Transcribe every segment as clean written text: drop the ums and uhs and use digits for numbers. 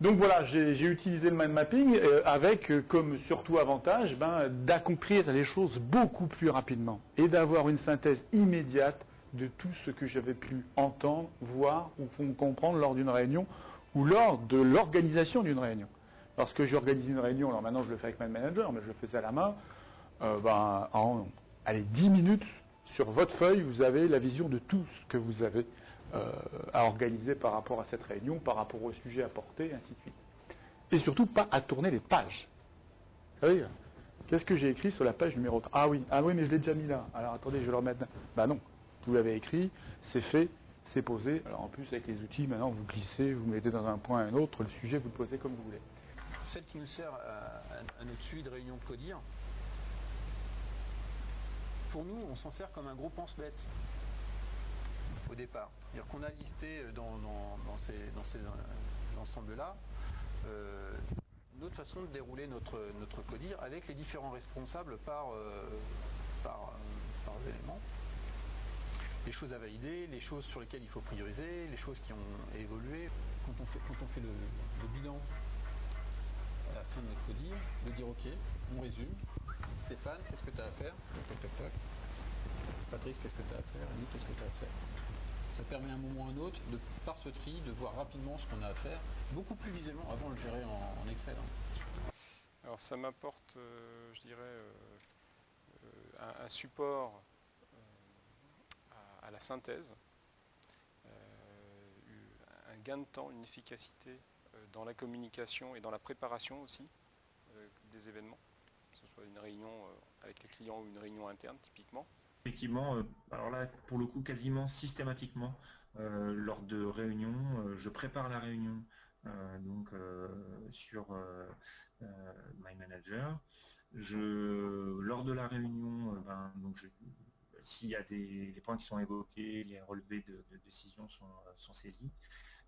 Donc voilà, j'ai utilisé le mind mapping avec comme surtout avantage d'accomplir les choses beaucoup plus rapidement et d'avoir une synthèse immédiate de tout ce que j'avais pu entendre, voir ou comprendre lors d'une réunion ou lors de l'organisation d'une réunion. Lorsque j'organise une réunion, alors maintenant je le fais avec Mind Manager, mais je le faisais à la main, en 10 minutes, sur votre feuille, vous avez la vision de tout ce que vous avez à organiser par rapport à cette réunion, par rapport au sujet apporté, et ainsi de suite. Et surtout, pas à tourner les pages. Vous savez, qu'est-ce que j'ai écrit sur la page numéro 3 ah oui, mais je l'ai déjà mis là. Alors attendez, je vais le remettre. Non, vous l'avez écrit, c'est fait, c'est posé. Alors en plus, avec les outils, maintenant, vous glissez, vous mettez dans un point à un autre, le sujet, vous le posez comme vous voulez. Celle qui nous sert à notre suite de réunion de CODIR, pour nous, on s'en sert comme un gros pense-bête au départ. C'est-à-dire qu'on a listé dans ces ensembles-là notre façon de dérouler notre CODIR avec les différents responsables par élément. Les choses à valider, les choses sur lesquelles il faut prioriser, les choses qui ont évolué. Quand on fait le bilan à la fin de notre CODIR, de dire ok, on résume. Stéphane, qu'est-ce que tu as à faire? Tac, tac, tac. Patrice, qu'est-ce que tu as à faire? Annie, qu'est-ce que tu as à faire? Ça permet à un moment ou à un autre, par ce tri, de voir rapidement ce qu'on a à faire, beaucoup plus visuellement. Avant, on le gérait en Excel. Alors ça m'apporte, je dirais, un support à la synthèse, un gain de temps, une efficacité dans la communication et dans la préparation aussi des événements, que ce soit une réunion avec les clients ou une réunion interne typiquement. Effectivement, alors là, pour le coup, quasiment systématiquement, lors de réunions, je prépare la réunion sur My Manager. Lors de la réunion, s'il y a des points qui sont évoqués, les relevés de décision sont saisis.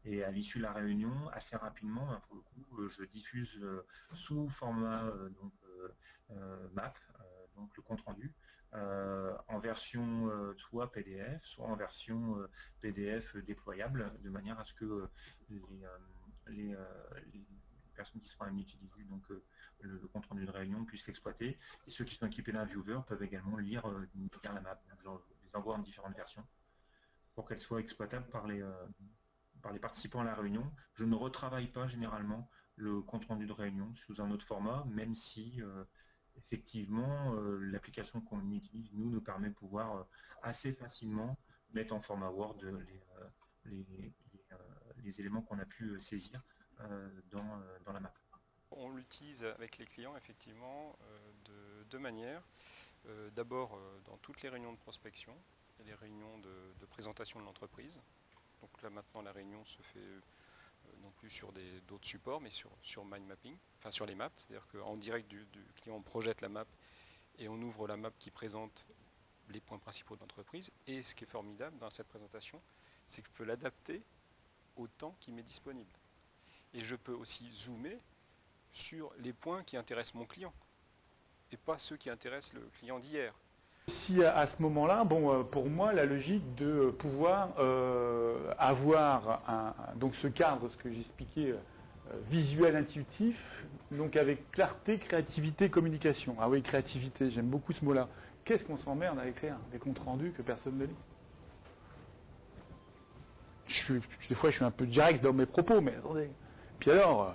Et à l'issue de la réunion, assez rapidement, pour le coup, je diffuse sous format map, donc le compte rendu, en version soit PDF, soit en version PDF déployable, de manière à ce que les personnes qui seront amenées à utiliser le compte rendu de réunion puissent l'exploiter. Et ceux qui sont équipés d'un viewer peuvent également lire la map. Je les envoie en différentes versions pour qu'elles soient exploitables par les participants à la réunion. Je ne retravaille pas généralement le compte rendu de réunion sous un autre format, même si effectivement l'application qu'on utilise nous permet de pouvoir assez facilement mettre en format Word les éléments qu'on a pu saisir dans la map. On l'utilise avec les clients effectivement de deux manières. D'abord dans toutes les réunions de prospection et les réunions de présentation de l'entreprise. Donc là maintenant la réunion se fait non plus sur d'autres supports mais sur mind mapping, enfin sur les maps, c'est-à-dire qu'en direct du client on projette la map et on ouvre la map qui présente les points principaux de l'entreprise. Et ce qui est formidable dans cette présentation, c'est que je peux l'adapter au temps qui m'est disponible. Et je peux aussi zoomer sur les points qui intéressent mon client et pas ceux qui intéressent le client d'hier. Si à ce moment-là, pour moi, la logique de pouvoir avoir donc ce cadre, ce que j'expliquais, visuel, intuitif, donc avec clarté, créativité, communication. Ah oui, créativité, j'aime beaucoup ce mot-là. Qu'est-ce qu'on s'emmerde à écrire des comptes rendus que personne ne lit? Des fois, je suis un peu direct dans mes propos, mais attendez. Puis alors,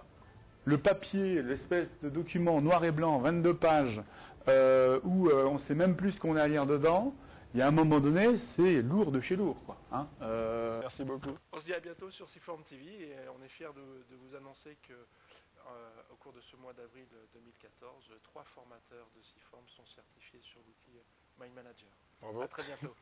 le papier, l'espèce de document noir et blanc, 22 pages, où on ne sait même plus ce qu'on a à lire dedans, il y a un moment donné, c'est lourd de chez lourd, quoi. Merci beaucoup. On se dit à bientôt sur Seaform TV et on est fiers de vous annoncer que au cours de ce mois d'avril 2014, 3 formateurs de Seaform sont certifiés sur l'outil Mind Manager. Bravo. À très bientôt.